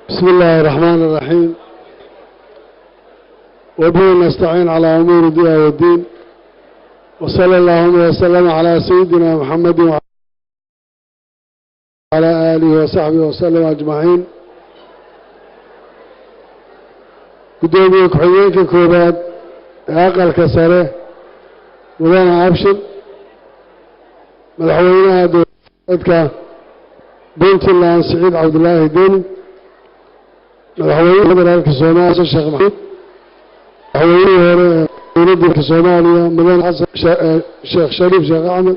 بسم الله الرحمن الرحيم وبه نستعين على أمور الدنيا والدين وصلى الله وسلم على سيدنا محمد وعلى آله وصحبه وسلم أجمعين. قدومي كحيينك كوباد أقل كسره مدانا عبشن مدحوينها دولتك بنت الله سعيد عبد الله الديني مدحوينها دولتك الصومالي الشيخ محمود مدحوينها دولتك الصومالية مدانا حسن الشيخ شريف شيخ أحمد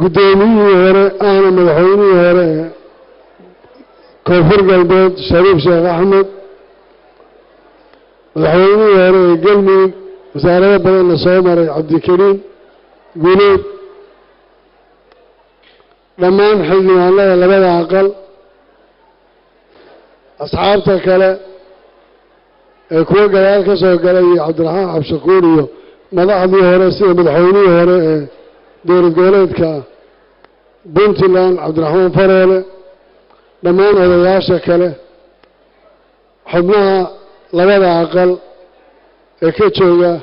قدومي أنا مدحوينها كوفر قلبات شريف شيخ أحمد مدحوينها قلبي وسارة بدن الصومالي عبد الكريم قلوب لما نحن الله لبدا عقل أصحابتك كلا كوا قلال كسو قلي عبد الرحمن عبد الشكوري مدحضي هورسي مدحوني هوري دورة قولتك بنت لان عبد الرحمن فرولي لما نهضياشا كلا حبناها لبدا عقل كتشوغا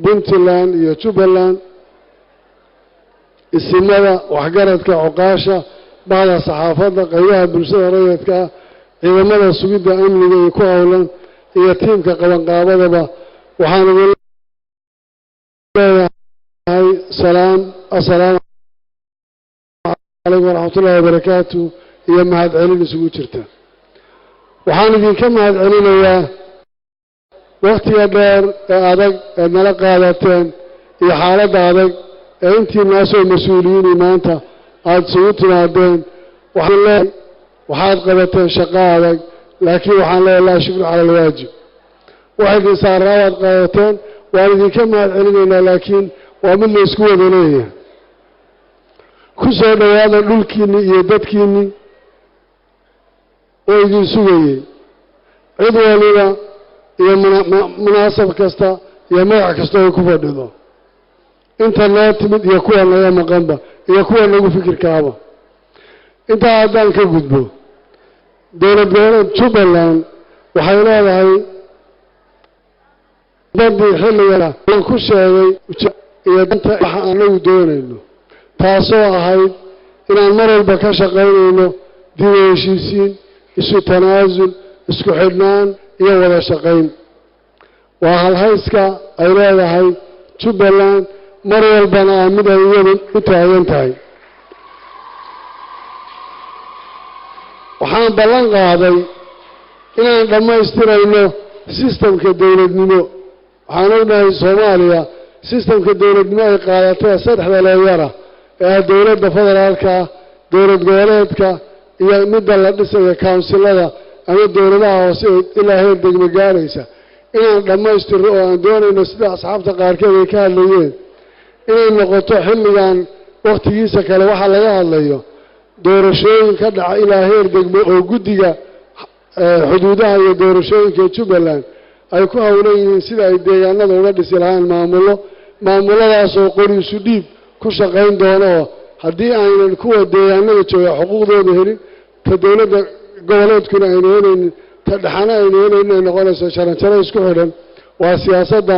بنتلان iyo Jubaland isimada waxgaradka cuqaasha baada saxaafada qaybaha bulshada rayidka ciidamada sugidda amniga iyo ku hawlan iyo tiimka qaban qaabadaba waxaan ugu leeyahay assalaamu alaykum wa rahmatullahi wa barakatuh iyo mahad celin isugu jirta waxaan idinka mahad celinayaa waqtiga dheer ee adag ee nala qaadateen iyo xaaladda adag ee intii naasoo mas-uuliyiin maanta aada isugu timaadeen waxaad qabateen shaqo adag laakiin waxaan leeyahay laa shukra cala alwaajib wax idin saaraa waad qaadateen waan idinka mahad celinaynaa laakiin waa mid la isku wada leeyahay ku soo dhowaada dhulkiinni iyo dadkiinni oo idin sugayey cid waliba iyo munaasab kasta iyo magac kasta oo ku fadhido inta loo timid iyo kuwa naga maqanba iyo kuwa nagu fikirkaaba intaa haddaan ka gudbo dowlad goboleed Jubaland waxay leedahay dadii xilliga aan ku sheegay iyo danta waxa aanu doonayno taasoo ahayd inaan mar walba ka shaqaynayno dib u heshiisiin isu tanaasul isku xidhnaan iyo wada shaqayn waa halhayska ay leedahay Jubaland mar walbana mid ay iyadu u taagan tahay waxaan ballan qaaday inaan dhammaystirayno sistamka dowladnimo waxaan ognahay Soomaaliya sistamka dowladnimo ay qaadatay saddexda leeyara ee dowladda federaalka dowlad goboleedka iyo midda la dhisayo councilada ama dowladaha hoose ilaa heer degmo gaaraysa inaan dhammaystirno oo aan doonayno sida asxaabta qaarkeed ay ka hadlayeen inay noqoto xilligan waqtigiisa kale waxa laga hadlayo doorashooyin ka dhaca ilaa heer degmo oo guddiga xuduudaha iyo doorashooyinka Jubaland ay ku hawlan yihiin sida ay deegaanada uga dhisi lahayn maamuladaas oo qoriisu dhiib ku shaqayn doono haddii aynan kuwa deegaanada jooga xuquuqdooda helin ta dowladda goboleedkuna aynu helaynin ta dhaxana aynu helaynin ay noqonayso jaranjaro isku xidhan waa siyaasadda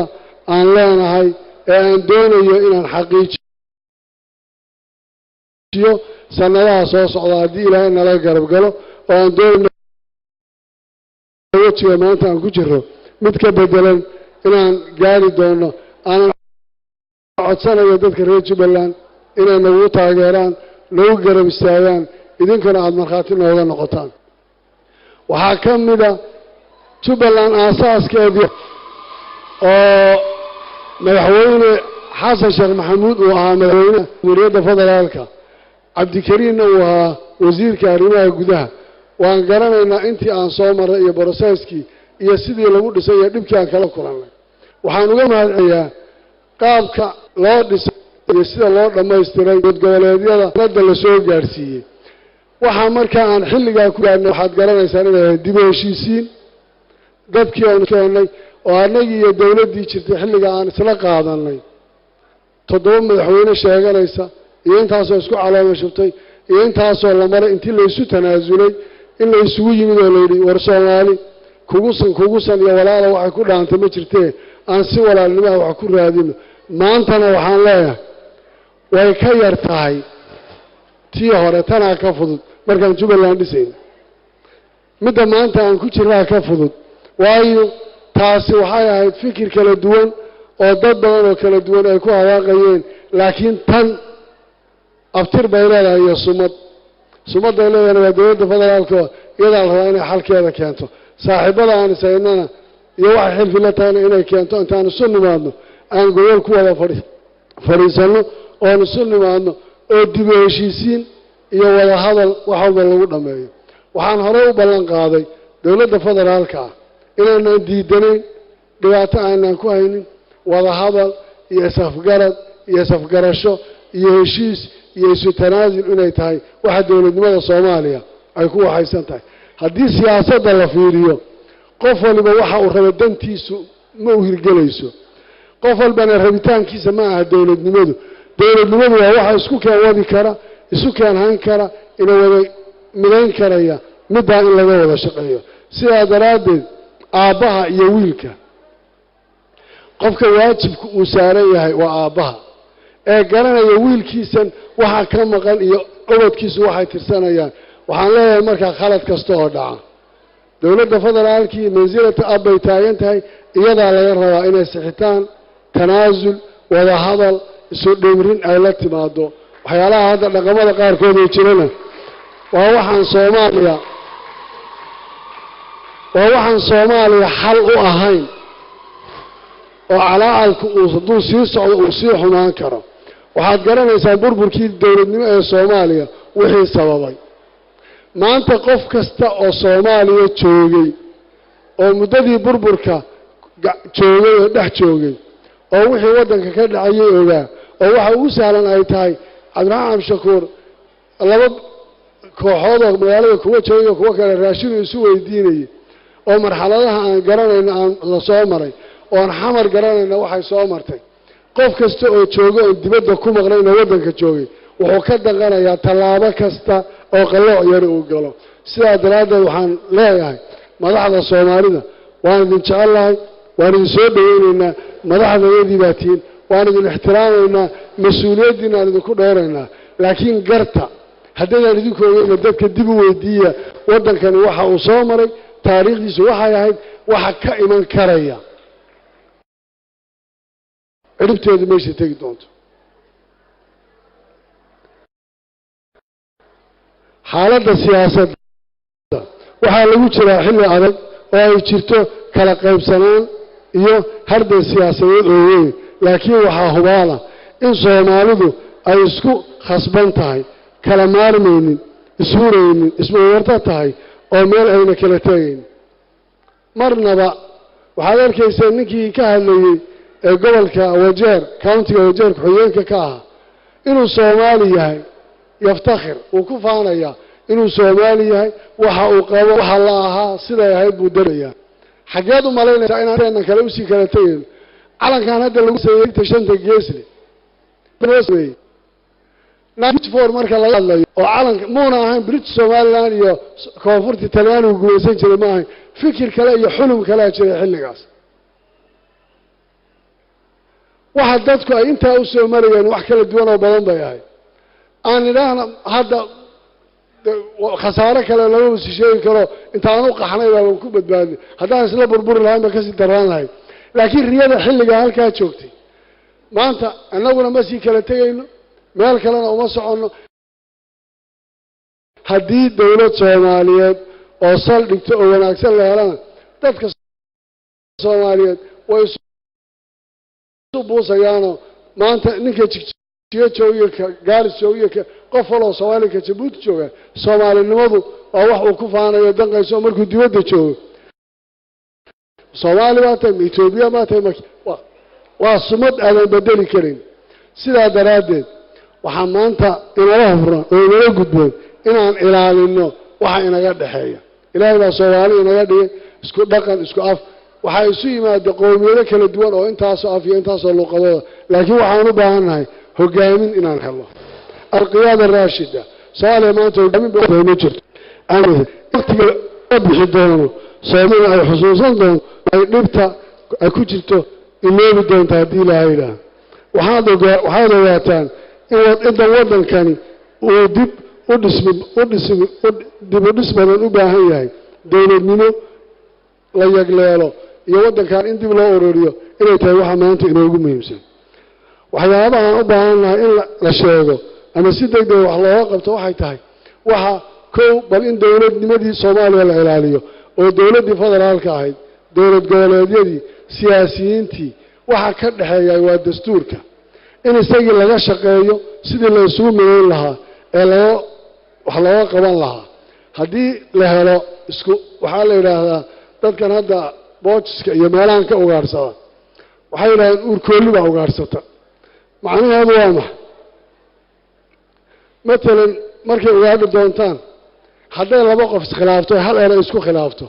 aan leenahay ee aan doonayo inaan xaqiijiyo sanadaha soo socda haddii ilaahay nala garab galo oo aan doonayo wajiga maanta aan ku jiro mid ka bedelan inaan gaari doono aanan codsanayo dadka reer Jubaland inay nagu taageeraan nagu garab istaagaan idinkuna aada markhaati nooga noqotaan waxaa ka mida Jubaland aasaaskeedii oo madaxweyne xasan sheekh maxamuud uu ahaa madaxweynaha jamhuuriyadda federaalka cabdikariimna uu ahaa wasiirka arrimaha gudaha waan garanaynaa intii aan soo maray iyo boroseskii iyo sidii lagu dhisay iyo dhibkii aan kala kulannay waxaan uga mahadceliyaa qaabka loo dhisay iyo sida loo dhammaystiray goboleedyada ladda la soo gaarsiiyey waxaa markaa aan xilligaa ku gaarnay waxaad garanaysaan inay dib u heshiisiin dadkii aan keenay oo annagii iyo dowladdii jirtay xilliga aan isla qaadanay 7 madaxweyne sheeganaysa iyo intaasoo isku calaamad shubtay iyo intaasoo la maray intii la isu tanaasulay in la isugu yimid oo la yidhi war Soomaali kugusan iyo walaalo waxay ku dhaantay ma jirtee aan si walaalnimo wax ku raadino maantana waxaan leeyahay way ka yar tahay tii hore tanaa ka fudud markaan Jubbaland dhisayno midda maanta aan ku jiraa ka fudud waayo taasi waxay ahayd fikir kala duwan oo dad badan oo kala duwan ay ku hawaaqayeen laakiin tan aftir bay leedahay iyo sumad ay leedahay waa dowladda federaalka iyada la rabaa inay xalkeeda keento saaxiibada aan isaynana iyo waxa xilfi la tahay inay keento intaan isu nimaadno aan gobol ku wada fariisano oo isu nimaadno oo dib u heshiisiin iyo wada hadal wax walba lagu dhameeyo waxaan hore u ballan qaaday dowladda federaalka inaan diidanayn dhibaato aanan ku haynin wada hadal iyo safgarasho iyo heshiis iyo isu tanaasul inay tahay waxa dowladnimada Soomaaliya ay ku waxaysan tahay haddii siyaasadda la fiiriyo qof waliba waxa uu rabo dantiisu ma u hirgelayso qof walbana rabitaankiisa ma aha dowladnimadu waa waxa isku keen wadi kara isu keen hayn kara inuu wada midayn karaya midda in laga wada shaqeeyo sidaa daraadeed aabaha iyo wiilka qofka waajibku uu saaran yahay waa aabaha ee garanaya wiilkiisan waxa ka maqan iyo qodobkiisu waxay tirsanayaan waxaan leeyahay marka khalad kasta oo dhaca dowladda federaalka manzilada abay taagan tahay iyada laga rabaa inay sixitaan tanaasul wada hadal isu dhimrin ay la timaado waxyaalaha hadda dhaqamada qaarkood ee jirana waa waxaan Soomaaliya xal u ahayn oo calaalku uu haduu sii socdo uu sii xumaan karo waxaad garanaysaa burburkii dowladnimo ee Soomaaliya wixii sababay maanta qof kasta oo Soomaaliya joogay oo muddadii burburka joogay oo dhex joogay oo wixii wadanka ka dhacay ogaa oo waxa ugu sahlan ay tahay Cabdiraxmaan Shakuur laba kooxood oo magaalada kuwa joogay kuwa kale raashin isu weydiinayay oo marxaladaha aan garanayna aan la soo maray oo aan xamar garanayna waxay soo martay qof kasta oo jooga oo dibadda ku maqnayna wadanka joogay wuxuu ka daqanayaa tallaabo kasta oo qalooc yar uu galo sidaa daraadeed waxaan leeyahay madaxda Soomaalida waan idin jecelahay waan idin soo dhaweynaynaa madaxdayadii baatiin waan idin ixtiraamaynaa mas'uuliyadiina aan idinku dheeraynaa laakiin garta haddaan idinku ogeeyna dadka dib u weydiiya wadankani waxa uu soo maray taariikhdiisu waxay ahayd waxa ka iman karaya ciribteedu meesha tegi doonto xaaladda siyaasadda waxaa lagu jiraa xilli adag oo ay jirto kala qaybsanaan iyo hardan siyaasadeed oo weyn laakiin waxaa hubaala in Soomaalidu ay isku khasban tahay kala maarmaynin ismuraynin ismuwarta tahay oo meel ayna kala tagayn marnaba waxaad arkaysaa ninkii ka hadlayay ee gobolka Wajeer countiga Wajeer ku-xigeenka ka ah inuu Soomaali yahay yaftakhir uu ku faanaya inuu Soomaali yahay waxa uu qabo waxa la ahaa sida ay buudanaya xageed u maleynaysaa inaan kala u sii kala tagayn calankan hadda lagu sameeyay shanta geesli for marka laga hadlayo oo calanka muuna ahayn British Somaliland iyo koonfurta Talyaanigu gumaysan jiray ma ahayn fikir kale iyo xulum kale jiray xilligaas waxa dadku ay inta u soo marayeen wax kala duwan oo badan bay ahayd aan ilaahna hadda khasaare kale lagu sii karo intaan u qaxnay baan ku badbaadnay haddaan isla burbur lahayn ma ka sii daraan lahayn laakiin riyada xilliga halka joogtay maanta annaguna ma sii kala tagayno meel kalena uma socono haddii dawlad Soomaaliyeed oo saldhigto oo wanaagsan la helana dadka Soomaaliyeed way isu buusayaano maanta ninka jooga gaar jooga qof waloo Soomaali ka Djibouti jooga Soomaalinimadu waa wax uu ku faanayo danqayso markuu dibadda joogo Soomaali waa tay Itoobiya ma tay waa sumad aan bedeli karin sidaa daraadeed waxaan maanta inala hufran oo inala gudboon inaan ilaalino waxa inaga dhaxeeya ilaahay baa Soomaali inaga dhigay isku dhaqan isku af waxa isu yimaado qowmiyado kala duwan oo intaas af iyo intaas luqadooda laakiin waxaan u baahanahay hogaamin inaan helo القيادة الراشدة Soomaaliya maanta hogaamin baa ma jirto waqtiga bixidoono Soomaaliya ay xusuusan doon ay dhibta ay ku jirto iloobi doonta hadii Ilaahay ilaahay waxaad ogaataan in wadankani uu dib u dhismadan u baahan yahay dawladnimo la yagleelo iyo wadankan in dib loo ururiyo inay tahay waxa maanta inoogu muhiimsan waxyaabaha u baahanahay in la sheego ama si degdeg wax loo qabto waxay tahay waxa koow bal in dawladnimadii Soomaaliya la ilaaliyo oo dawladii federaalka ahayd dawlad goboleedyadii siyaasiyiintii waxa ka dhaxeeyay waa dastuurka in isagii laga shaqeeyo sidii la isugu mideyn lahaa ee wax loo qaban lahaa hadii la helo isku waxa la yiraahdaa dadkan hadda boojiska iyo meelahan ka ugaarsada waxay yiraahdeen uurkooli baa ugaarsata macnaheedu waa maxay مثلا markay ugaadhi doontaan hadday laba qof iskhilaafto hal eray isku khilaafto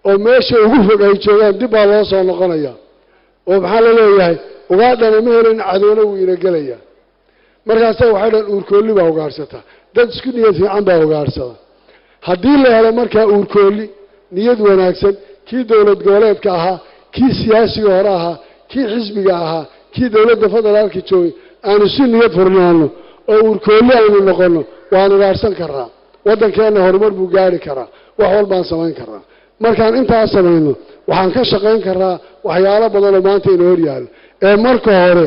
oo meesha ugu fog ay joogaan dib baa loo soo noqonaya oo maxaa la leeyahay ugaadhana ma helin cadoona uu ina galaya markaas waxay dhan uurkooli baa ugaarsata dad isku niyad fiican baa ugaarsada haddii la helo markaa uurkooli niyad wanaagsan kii dawlad goboleedka ahaa kii siyaasiga hore ahaa kii xisbiga ahaa kii dawladda federaalka joogay aanu si niyad furnaano oo uurkooli aynu noqono waan ugaarsan karaa wadankeena horumar buu gaari karaa wax walbaan samayn karaa markaan intaas samayno waxaan ka shaqayn karaa waxyaalo badan oo maanta inoo hor yaalo ee marka hore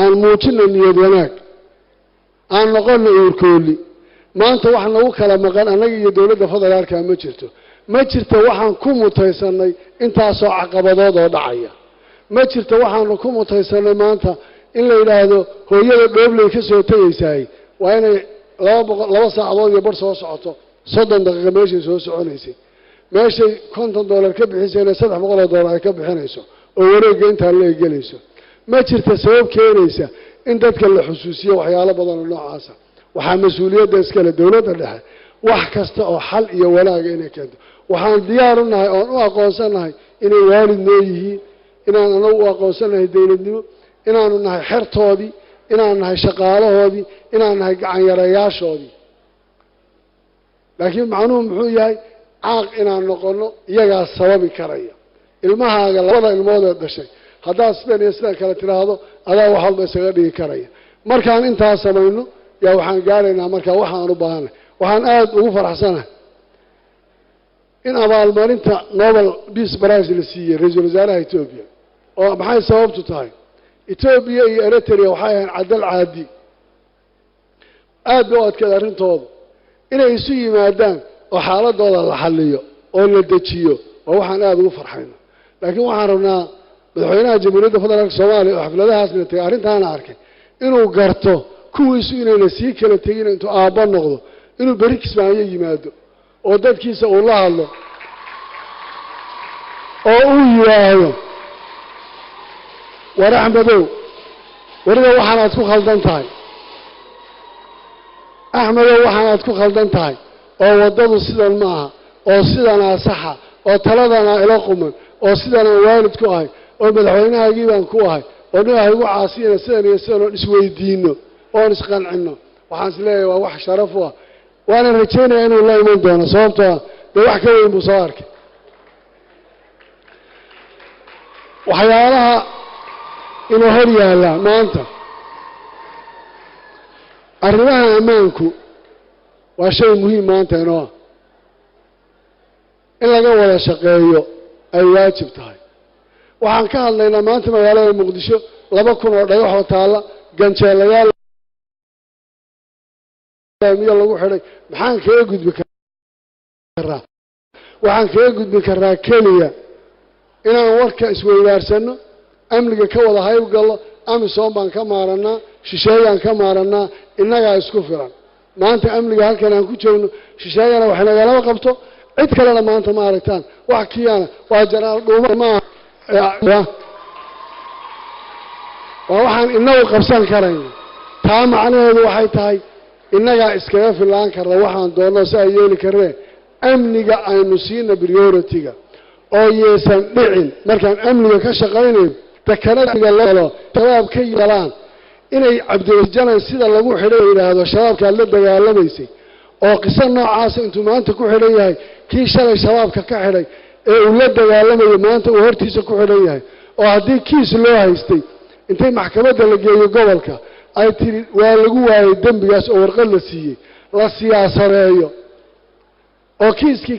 aan muujino niyad wanaag aan noqono uurkooli maanta wax nagu kala maqan anaga iyo dawladda federaalka ma jirto waxaan ku mutaysanay intaasoo caqabadood oo dhacaya ma jirto waxaan ku mutaysanay maanta in la yiraahdo hooyada dhoobley ka soo tagaysay waa inay 2 saacadood iyo bar soo socoto 30 daqiiqo meeshay soo soconaysay meeshay $50 ka bixisayna $300 ay ka bixinayso oo wareeg inta la eegalayso ma jirto sabab keenaysa in dadka la xusuusiyo waxyaalo badan oo noocaas ah waxa mas'uuliyadda iska leh dawladda dhexe wax kasta oo xal iyo wanaag inay keento waxaan diyaar u nahay oo u aqoonsanahay inay waalid leeyihiin inaan anagu u aqoonsanahay dawladnimo inaanu nahay xirtoodii inaan nahay shaqaalahoodii inaan nahay gacan yarayaashoodii laakiin macnuhu muxuu yahay caaq inaan noqono iyagaa sababi karaya ilmahaaga labada ilmood ee dhashay haddaad sidan iyo sidan kale tiraahdo adaa wax walba isaga dhigi karaya markaan intaas samayno yaa waxaan gaaraynaa markaa waxaan u baahanahay waxaan aad ugu faraxsanahay in abaalmarinta Nobel Peace Prize la siiyay ra'iisul wasaaraha Ethiopia oo maxay sababtu tahay Ethiopia iyo Eritrea waxay ahayn cadal caadi aad u adkeed arrintooda inay isu yimaadaan oo xaaladooda la xalliyo oo la dejiyo oo waxaan aad ugu farxayna laakiin waxaan rabnaa madaxweynaha jamhuuriyadda federaalka Soomaaliya oo xafladahaas la tagay arrintan arkay inuu garto kuwiisu inay sii kala tagin intuu aaba noqdo inuu bari Kismaayo yimaado oo dadkiisa uu la hadlo oo uu yiraahdo waraxmadow wariga waxaad ku khaldan tahay axmedow waxaad ku khaldan tahay oo wadadu sidan maaha oo sidana saxa oo taladana ila quman oo sidana waalid ku ahay oo madaxweynahaagii baan ku ahay oo noohay ugu caasiyana sidan iyo sidan isweydiino oo isqancino waxaan isleeyahay waa wax sharaf ah waana rajaynayaa inuu la iman doono sababtoo ah wax ka weyn buu soo arkay waxyaalaha inuu hor yaala maanta arrimaha ammaanku waa shay muhiim maanta inoo in laga wada shaqeeyo ay waajib tahay waxaan ka hadlaynaa maanta magaalada Muqdisho 2,000 oo dhagax taala ganjeelayaal miya lagu xiray maxaan kaga gudbi karaa waxaan kaga gudbi karaa kaliya inaan warka isweydaarsano amniga ka wada hayb galo amisom baan ka maaranaa shisheeyaan ka maaranaa inaga isku filan maanta amniga halkan aan ku joogno shisheeyana wax naga qabto cid kale maanta ma aragtaan wax kiyana waa jaraal dhuuma ma waxaan inagu qabsan karayno taa macnaheedu waxay tahay inaga iskaga filaan karna waxaan doono si ay yeeli kareen amniga aynu siina priority-ga oo yeesan dhicin markaan amniga ka shaqaynayno takanadiga la helo shabaab ka yeelaan inay cabdiwajanan sida lagu xidhay yiraahdo shabaabka la dagaalamayay oo qiso noocaas intuu maanta ku xidhan yahay kii shalay shabaabka ka xidhay ee uu la dagaalamay maanta uu hortiisa ku xidhan yahay oo haddii kiis loo haystay intay maxkamadda la geeyo gobolka ay tiri waa lagu waayay dambigaas oo warqad la siiyey la siyaasadeeyo oo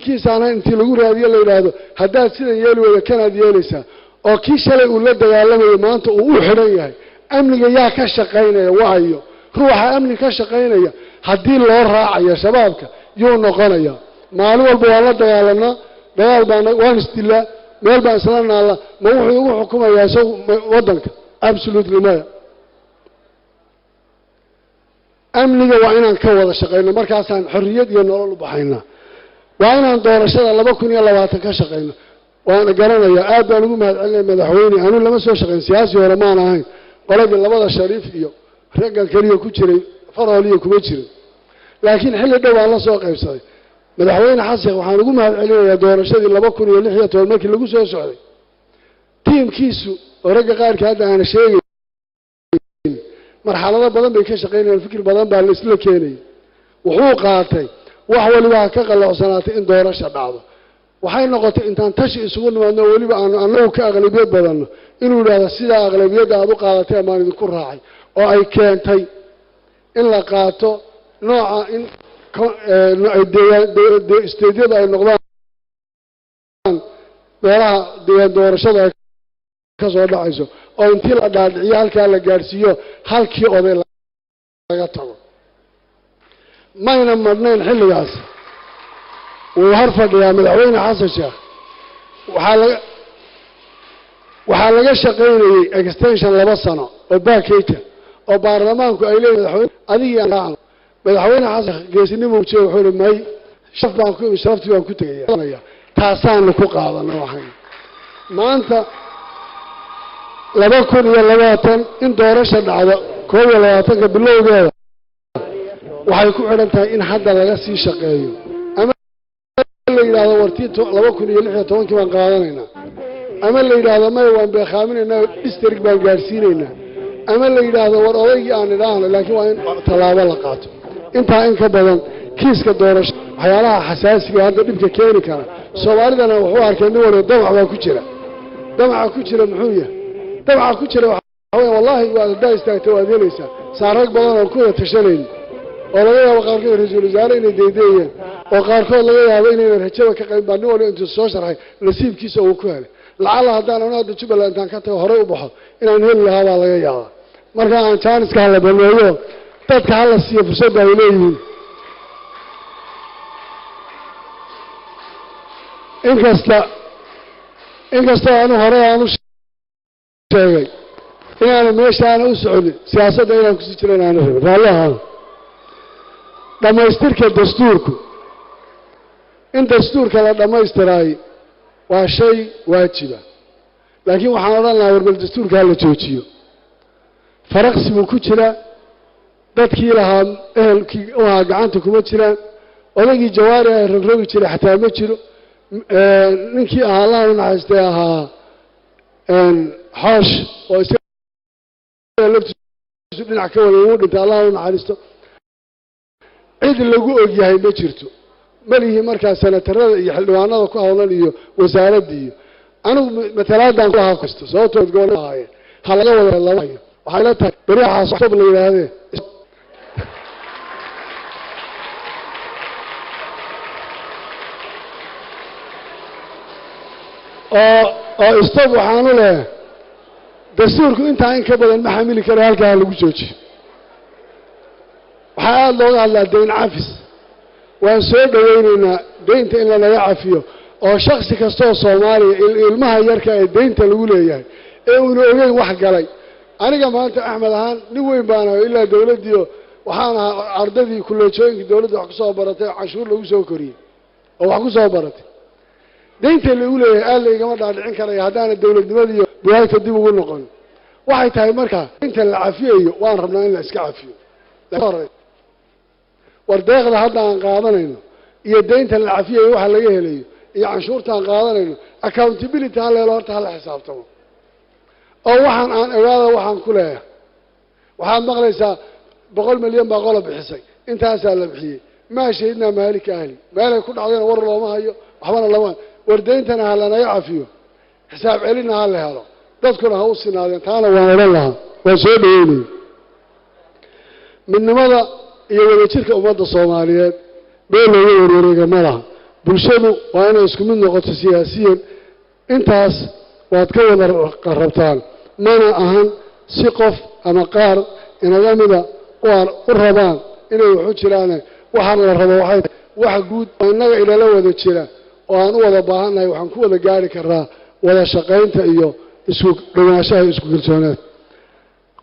kiisaana intii lagu raadiyo la yiraahdo haddaad sidan yeeli wada kanaad yeelaysaa oo kii shalay uu la dagaalamay maanta uu u xidhan yahay amniga yaa ka shaqaynaya waayo ruuxa amni ka shaqaynaya haddii loo raacayo shabaabka yuu noqonaya maalin walba waa la dagaalanaa dagaal baan waan isdilaa meel baan isla naala ma wuxuu ugu xukumayaa isagu waddanka absolutely maya amniga waa inaan ka wada shaqayno markaasaan xorriyad iyo nolol u baxaynaa waa inaan doorashada 2020 ka shaqayno waana garanayaa aad baan ugu mahadcelinay madaxweyne anu lama soo shaqayn siyaasi hore maan ahayn qoladii labada shariif iyo raggan kaliya ku jiray faroliyo kuma jirin laakiin xilli dhow aan la soo qaybsaday madaxweyne xasan waxaan ugu mahadcelinayaa doorashadii 2016 markii lagu soo socday tiimkiisu oo ragga qaarka hadda aan sheegay marxalado badan bay ka shaqeynayaan fikir badan baa la isla keenay wuxuu qaatay wax waliba ka qaloocsanaatay in doorasho dhacdo waxay noqotay intaan tashi isugu nimaadno waliba aanu ka aqlabiyad badan inuu yiraahdo sida aqlabiyada aad u qaadatay ama idinku raacay oo ay keentay in la qaato nooca in isteedyada ay noqdaan meelaha doorashada ka soo dhacayso oo intii la dhaadhiciyo halkaa la gaarsiiyo halkii oday laga tago mayna marnayn xilligaas wuu har fadhiyaa madaxweyne xasan sheekh waxaa laga shaqaynayay extension 2 sano oo baakeyta oo baarlamaanku ay leeyahay madaxweyne xasan geesinimo uu jeeyo wuxuu may sharaftii baan ku tagaya taasaan ku qaadanay waxaan maanta 2020 in doorasho dhacdo 2020 bilowgeeda waxay ku xidhan tahay in hadda laga sii shaqeeyo ama la yiraahdo wartii 2016 baan qaadanaynaa ama la yiraahdo may waan beekhaaminaynaa district baan gaarsiinaynaa ama la yiraahdo war odaygii aan idhaahno laakiin waa in talaabo la qaato intaa in ka badan kiiska doorasho waxyaalaha xasaasiga hadda dhibka keeni kara Soomaalidana wuxuu arkay in wada damac ku jira muxuu yahay damac ku jira wallahi waa daa'istaagtay waa deelaysa saarag badan oo ku tashanay oo laga yaabo qaarkood ra'iisul wasaare inay deedeeyeen oo qaarkood laga yaabo inay rajada ka qayb baan wali intuu soo sharxay nasiibkiisa uu ku helay lacala haddaan anaad Jubbaland intaan ka tago hore u baxo inaan heli lahaa baa laga yaabaa marka aan chance ka la baneeyo dadka hala siiyo fursad ay leeyihiin inkasta aanu hore aanu sheegay inaan meeshaan u socdo siyaasadda inaan ku sii jiraan aan rabaa dhamaystirka dastuurku in dastuurka la dhamaystiray waa shay waajiba laakiin waxaan oran lahaa warbal dastuurka la joojiyo faraqsi buu ku jira dadkii lahaa ehelkii waa gacanta kuma jiraan odagii jawaari ay rogrogi jiray xataa ma jiro ninkii Allah u naxariistay ahaa xoosh oo laftiisu dhinac ka wada uu dhintay Allah u naxariisto cid lagu og yahay ma jirto malihi markaa sanatarada iyo xildhibaanada ku hawlan iyo wasaaradda iyo anigu matalaadan ku haasto sababtoo goolahay halaga wada labayo waxay la tahay bariyaha soo la yiraahdee oo istoo waxaanu leeyahay dastuurku inta in ka badan ma xamili karo halka lagu joojiyo waxa aad looga hadlaa deyn cafis waan soo dhaweynaynaa deynta in laga cafiyo oo shakhsi kasta oo Soomaaliya ilmaha yarka ee deynta lagu leeyahay ee uu ogeyn wax galay aniga maanta Axmed ahaan nin weyn baan ahay ilaa dawladdiyo waxaan ardadii kuleejooyinka dawladda wax ku soo baratay cashuur lagu soo koriyay oo wax ku soo baratay deynta lagu leeyahay aad leegama dhaadhicin karaya haddana dawladnimada iyo buugaagta dib ugu noqon waxay tahay marka inta la cafiyo waan rabnaa in la iska cafiyo wardeeqda hadda aan qaadanayno iyo deynta la cafiyo waxa laga helayo iyo canshuurta aan qaadanayno accountability hal leelo horta hal xisaabtamo oo waxaan aan ogaada waxaan ku leeyahay waxaad maqlaysaa 100 milyan baa qolob bixisay intaasaa la bixiyey ma sheedna maalika ahli maalay ku dhacdeen war looma hayo waxbana lama wardeyntana halanayo cafiyo xisaab celina hal helo dadkuna ha u sinaadeen taana waan oran lahaa waan soo dhaweynay midnimada iyo wadajirka ummadda Soomaaliyeed beel looga wareega malaha bulshadu waa inay isku mid noqoto siyaasiyan intaas waad ka wada qarabtaan mana ahan si qof ama qaar inaga mida u rabaan inay wuxuu jiraan waxaan la rabo wax guud inaga ilaa wada jira oo aan u wada baahanahay waxaan ku wada gaari karaa wada shaqaynta iyo isku dhawaanshaha isku kalsoonaad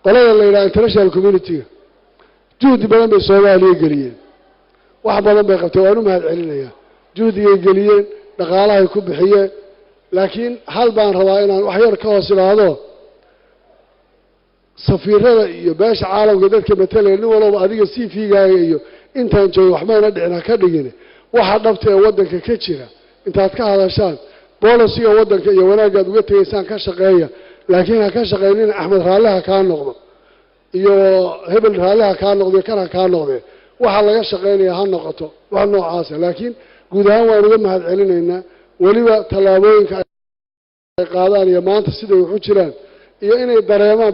qolada la yiraahdo international community juhdi badan bay Soomaaliya galiyeen wax badan bay qabtay waan u mahad celinayaa juhdiga galiyeen dhaqaalaha ay ku bixiyeen laakiin hal baan rabaa inaan wax yar ka hoos ilaado safiirada iyo beesha caalamka dadka matalayeen walba adiga CV-gaaga iyo intaan joogo waxmayna dhicna ka dhigin waxa dhabta ee wadanka ka jira intaad ka hadashaan boolisiga wadanka iyo wanaagaad uga tageysaan ka shaqeeya laakiin ha ka shaqeynina Axmed Raalaha ka noqdo iyo hebel Raalaha ka noqdo kana ka noqdo waxa laga shaqeynaya ha noqoto wax noocaas laakiin guud ahaan waan uga mahad celinaynaa waliba talaabooyinka ay qaadaan iyo maanta sida ay u jiraan iyo inay dareemaan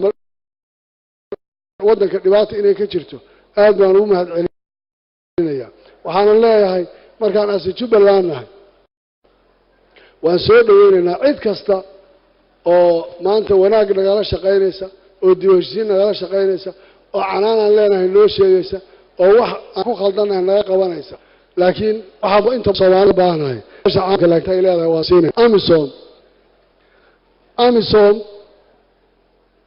wadanka dhibaato inay ka jirto aad baan ugu mahad celinayaa waxaan leeyahay markaan Jubbaland nahay waan soo dhaweynaynaa cid kasta oo maanta wanaag nagala shaqeynaysa oo diiwaangelin nagala shaqeynaysa oo canaan leenahay loo sheegaysa oo wax ku khaldanahay naga qabanaysa laakiin waxa inta Soomaali baahnahay shacabka laagtay leedahay waa siinay amisom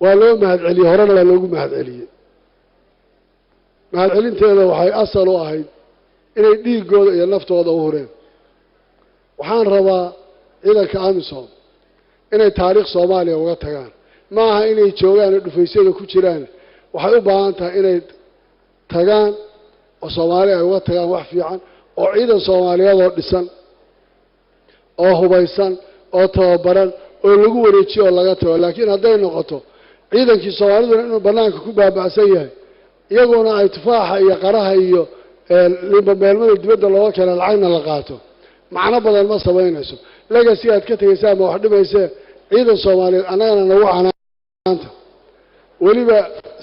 waa loo mahad celiyay horena waa loogu mahad celiyay mahad celinteeda waxay asal u ahayd inay dhiigooda iyo naftooda u hureen waxaan rabaa ciidanka amisom inay taariikh Soomaaliya uga tagaan ma aha inay joogaan dhufaysyada ku jiraan waxay u baahan tahay inay tagaan oo Soomaaliya uga tagaan wax fiican oo ciidan Soomaaliyeed oo dhisan oo hubaysan oo tababaran oo lagu wareejiyo laga tago laakiin haday noqoto ciidankii Soomaalidu inuu banaanka ku baabacsan yahay iyaguna ay tufaaxa iyo qaraha iyo limba meelmada dibadda loo kala lacagna la qaato macna badan ma sameynayso legacy aad ka tagaysaa ma wax dhimaysa ciidan Soomaaliyeed anagana nagu canaanta waliba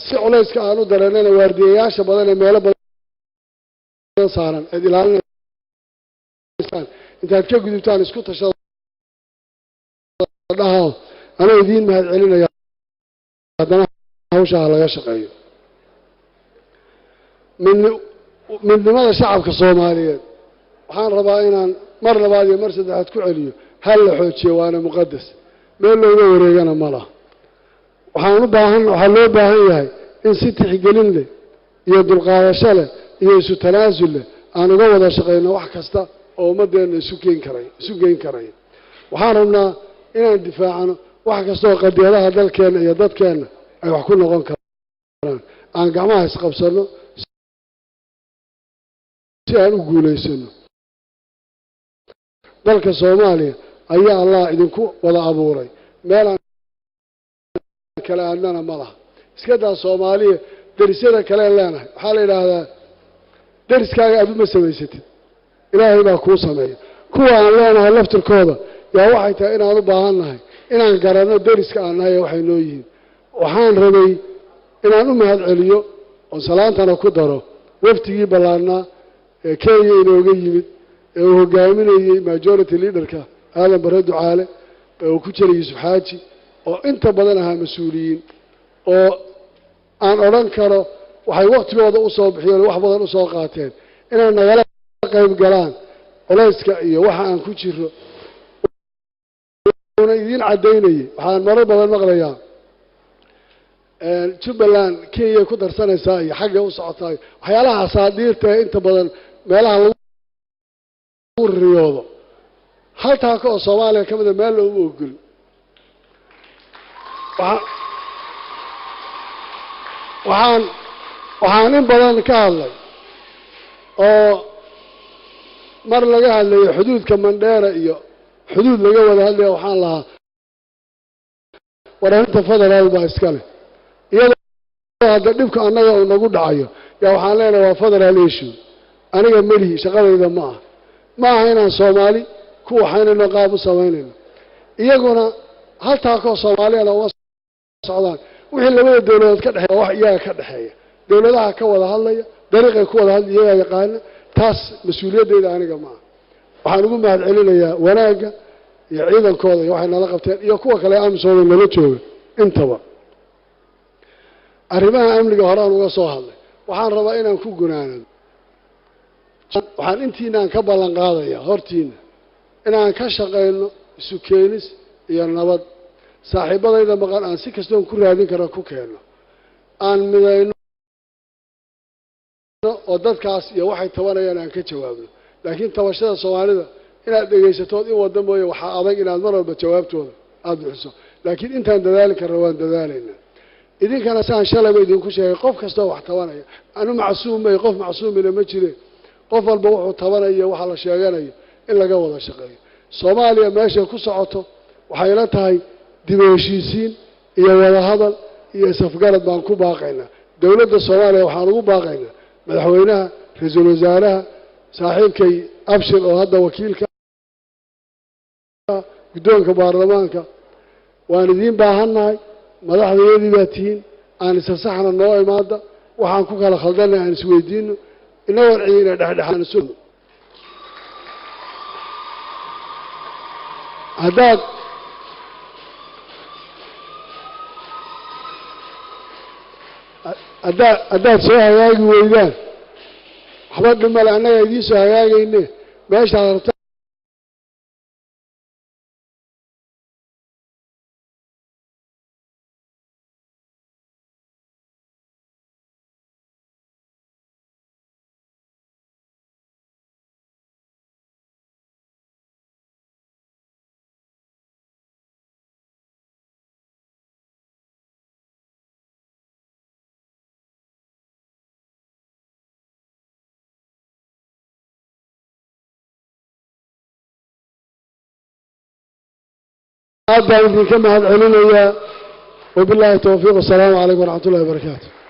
si culayska aan u dareennay waardiyayaasha badan ee meelo badan saaran ee ilaalinaysan intaad ka gudubtaan isku tashada dhaho ana idin mahad celinaya hadana hawsha laga shaqeeyo midnimada shacabka Soomaaliyeed waxaan rabaa inaan mar labaad iyo mar saddexaad ku celiyo hal la xoojiyo waana muqaddas meel looga wareegana ma laha waxaa loo baahan yahay in si tixgelin leh iyo dulqaadasho leh iyo isu tanaasul leh aan uga wada shaqeyno wax kasta oo ummadeena isu geyn karay waxaan rabnaa inaan difaacano wax kasta oo qadiyadaha dalkeena iyo dadkeena ay wax ku noqon karaan aan gacmaha isqabsano si aan u guuleysano dalka Soomaaliya ayaa Allah idinku wada abuuray meel kala aadna malaha iska daa Soomaaliya darisyada kale leenahay waxa la yiraahdaa dariskaaga aad ma samaysatid ilaahay baa ku sameeyay kuwa aan leenahay laftirkooda yaa waxay tahay inaan u baahanahay inaan garanno dariska aan nahay waxay noo yihiin waxaan rabay inaan u mahad celiyo oo salaantana ku daro waftigii balaarna ee Kenya inooga yimid ee uu hogaaminayay majority leaderka Aadan Bare Ducaale oo ku jiray Yusuf Xaaji oo inta badan ahaa mas'uuliyiin oo aan oran karo waxay waqtigooda u soo bixiyeen wax badan u soo qaateen inay nagala qayb galaan culayska iyo waxa aan ku jiro una idin cadeynay waxaan marar badan maqlayaa Jubbaland Kenya ku darsanaysaa iyo xagga u socotay waxyaalaha asaadiirta inta badan meelaha lagu riyoodo haltaa ka Soomaaliya kamid ah meel loo ogol waxaan in badan ka hadlay oo mar laga hadlayo xuduudka Mandheera iyo xuduud laga wada hadlayo waxaan lahaa waraanta federal baa iska leh iyadoo هذا دبك أنا ونقول عيو يا وحالنا وفضل هاليشو أنا جمله شغال إذا ما هنا صومالي كو حين نقاب سويننا يجونا هل تاكو صومالي أنا وصعدان وحين لو الدولة كده واحد يا كده حية دولة كولا هالليا طريقة كولا هالليا يقال تاس مسؤولية ده أنا جماعة وحنقول مع العلنا يا وناقة يعيد الكولا وحنا لقبتين يكوا كلا أمس ولا نلتشوا انتبه arrimaha amniga horaan uga soo hadlay waxaan rabaa inaan ku gunaano waxaan intiinaan ka ballan qaadaya hortiina inaan ka shaqeyno isu keenis iyo nabad saaxiibadayda maqan aan si kasta ku raadin karo ku keeno aan midayno oo dadkaas iyo waxay tabanayaan aan ka jawaabno laakiin tabashada Soomaalida inaad dhageysato in wada mooyo waxa adag inaad mar walba jawaabtooda aad bixiso laakiin intaan dadaali karno waan dadaalayna إذا كان سان شلة بيدين كل شيء قف كسته وحتوانا أنا معصوم ما يقف معصوم إلى مجرى قف البوح وحتوانا وحلا شجعنا إلا جوال الشقي صوماليا ماشي كسعته وحيلتها دمشقين يا ولا هذا يا سفقات بانكو باقينا دولة الصومالية وحاربو باقينا مدحوينها رئيس الوزراء صاحب كي أبشر وهذا وكيلك بدونك بارلمانك واندين باهناي madaxdeedii baatiin aan isa saxna noo imaada waxaan ku kala khaldana aan isweydiino inoo ciidina dhaxdhaxan soo adaad soo hagaagi weydaan waxba dhimal annaga idiin soo hagaagayne meesha هذا يمكن كما هذا علينا وبالله التوفيق والسلام عليكم ورحمة الله وبركاته.